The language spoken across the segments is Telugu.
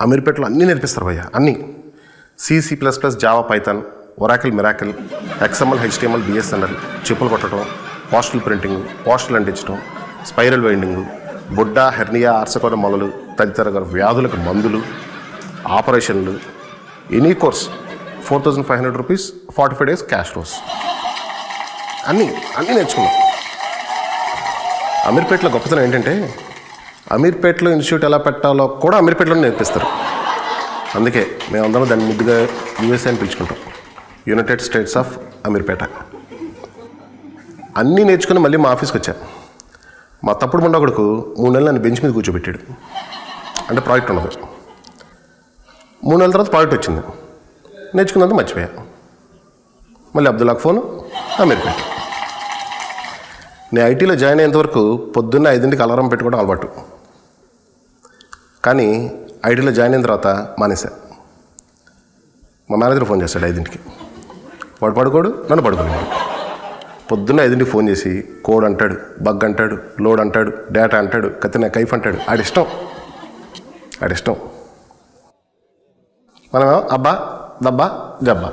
అమీర్పేటలో అన్నీ నేర్పిస్తారు భయ్య, అన్నీ. C++, Java, Python, Oracle, miracle, XML, HTML, BSNL, చెప్పులు కొట్టడం, పోస్టల్ ప్రింటింగ్, పోస్టల్ అంటించడం, స్పైరల్ వైండింగ్, బుడ్డ, హెర్నియా, ఆర్సకోర మొదలు తదితర వ్యాధులకు మందులు, ఆపరేషన్లు, any course 4,500 rupees, 45 days cash రోస్. అన్నీ నేర్చుకున్నాం. అమీర్పేటలో గొప్పతనం ఏంటంటే అమీర్పేటలో ఇన్స్టిట్యూట్ ఎలా పెట్టాలో కూడా అమీర్పేటలో నేర్పిస్తారు. అందుకే మేమందరం దాన్ని ముద్దుగా USA అని పిలుచుకుంటాం, యునైటెడ్ స్టేట్స్ ఆఫ్ అమీర్పేట. అన్నీ నేర్చుకుని మళ్ళీ మా ఆఫీస్కి వచ్చాను. మా తప్పుడు ముండొకడుకు 3 నెలలు నన్ను బెంచ్ మీద కూర్చోబెట్టాడు. అంటే ప్రాజెక్ట్ ఉండదు. 3 నెలల తర్వాత ప్రాజెక్ట్ వచ్చింది. నేర్చుకున్నందుకు మర్చిపోయా. మళ్ళీ అబ్దుల్లాకు ఫోను, అమీర్పేట. నేను ఐటీలో జాయిన్ అయ్యేంతవరకు పొద్దున్న 5ంటికి అలారం పెట్టుకోవడం అలవాటు. కానీ ఐటీలో జాయిన్ అయిన తర్వాత మానేశా. మా మేనేజర్ ఫోన్ చేస్తాడు 5ంటికి. వాడు పడుకోడు, నన్ను పడుకున్నాడు. పొద్దున్న 5ంటికి ఫోన్ చేసి కోడ్ అంటాడు, బగ్ అంటాడు, లోడ్ అంటాడు, డేటా అంటాడు, కత్తిన కైఫ్ అంటాడు. ఆడిష్టం. మనమేమో అబ్బా దబ్బా జబ్బా.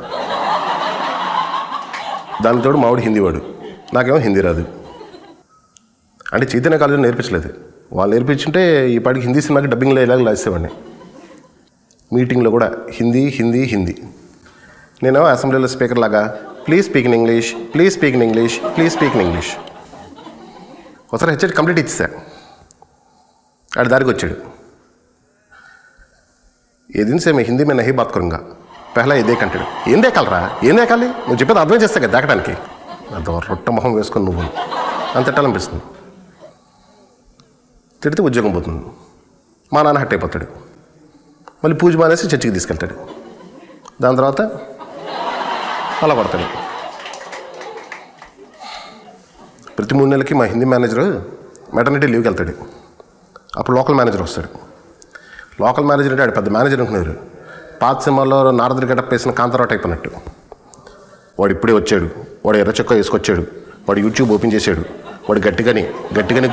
దానితోడు మావాడు హిందీ వాడు, నాకేమో హిందీ రాదు. అంటే చైతన్య కాలేజీలో నేర్పించలేదు. వాళ్ళు నేర్పించుంటే ఈ పాటికి హిందీ సినిమాకి డబ్బింగ్లో ఇలాగ రాసేవాడిని. మీటింగ్లో కూడా హిందీ. నేనేమో అసెంబ్లీలో స్పీకర్ లాగా ప్లీజ్ స్పీక్ ఇన్ ఇంగ్లీష్. ఒకసారి హెచ్ఎడ్ కంప్లీట్ ఇచ్చేసా. ఆడి దారికి వచ్చాడు. ఏ దిన్ సే మే హిందీ మే నహీ బాత్ కరుంగా, పెహలా ఏ దేక్ అంటాడు. ఏం దేకాలరా, ఏం దేకాలి, నువ్వు చెప్పేది అర్థం చేస్తా కదా దేకడానికి. అంత రొట్ట మొహం వేసుకొని నువ్వు అంత తిట్టాలనిపిస్తుంది. తిడితే ఉద్యోగం పోతుంది. మా నాన్న హట్ అయిపోతాడు. మళ్ళీ పూజ మానేసి చర్చికి తీసుకెళ్తాడు. దాని తర్వాత అలా పడతాడు. ప్రతి 3 నెలలకి మా హిందీ మేనేజరు మెటర్నిటీ లీవ్కి వెళ్తాడు. అప్పుడు లోకల్ మేనేజర్ వస్తాడు. లోకల్ మేనేజర్ అంటే ఆడు పెద్ద మేనేజర్ అనుకున్నారు. పాత సినిమాల్లో నారదుడి గెటప్ వేసిన కాంతారావు టైప్ అన్నట్టు. వాడు ఇప్పుడే వచ్చాడు, వాడు ఎర్ర చొక్కా వేసుకొచ్చాడు, వాడు యూట్యూబ్ ఓపెన్ చేశాడు, వాడు గట్టిగాని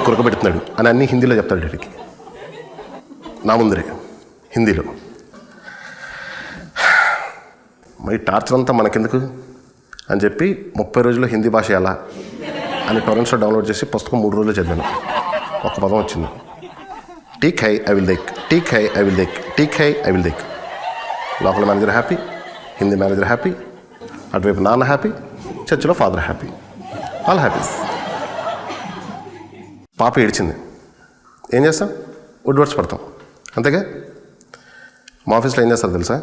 కురకబెడుతున్నాడు అని అన్నీ హిందీలో చెప్తాడు డాడీకి. నా ముందరే హిందీలో. మరి టార్చర్ అంతా మనకెందుకు అని చెప్పి 30 రోజుల్లో హిందీ భాష ఎలా అని టొరెంట్స్లో డౌన్లోడ్ చేసి పుస్తకం 3 రోజుల్లో చదివాను. ఒక పదం వచ్చింది, టీక్ హై ఐ విల్ దేక్. Local manager happy, Hindi manager happy, అటువైపు నాన్న హ్యాపీ, చర్చిలో ఫాదర్ హ్యాపీ, ఆల్ హ్యాపీస్. పాప ఏడ్చింది. ఏం చేస్తాం, వుడ్ వర్డ్స్ పడతాం అంతేగా. మా ఆఫీస్లో ఏం చేస్తారు తెలుసా,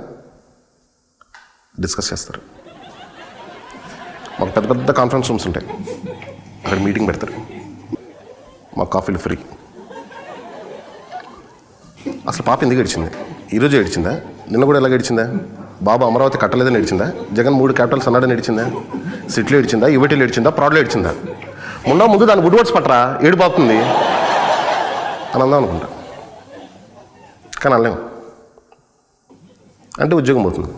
డిస్కస్ చేస్తారు. మాకు పెద్ద పెద్ద కాన్ఫరెన్స్ రూమ్స్ ఉంటాయి, అక్కడ మీటింగ్ పెడతారు. మాకు కాఫీలు ఫ్రీ. అసలు పాప ఎందుకు ఏడిచింది, ఈరోజు ఏడిచిందా, నిన్న కూడా ఎలాగ ఏడిచిందా, బాబు అమరావతి కట్టలేదని ఏడిచిందా, జగన్ 3 క్యాపిటల్స్ అన్నాడని ఏడిచిందా, సిట్లో ఏడిచిందా, యువటీలో ఏడిచిందా, ప్రాడ్లో ఏడిచిందా. ముందు దాన్ని వుడ్ వర్డ్స్ పట్టరా, ఏడిపోతుంది అని అందాం అనుకుంటా. కానీ అనలేము, అంటే ఉద్యోగం పోతుంది.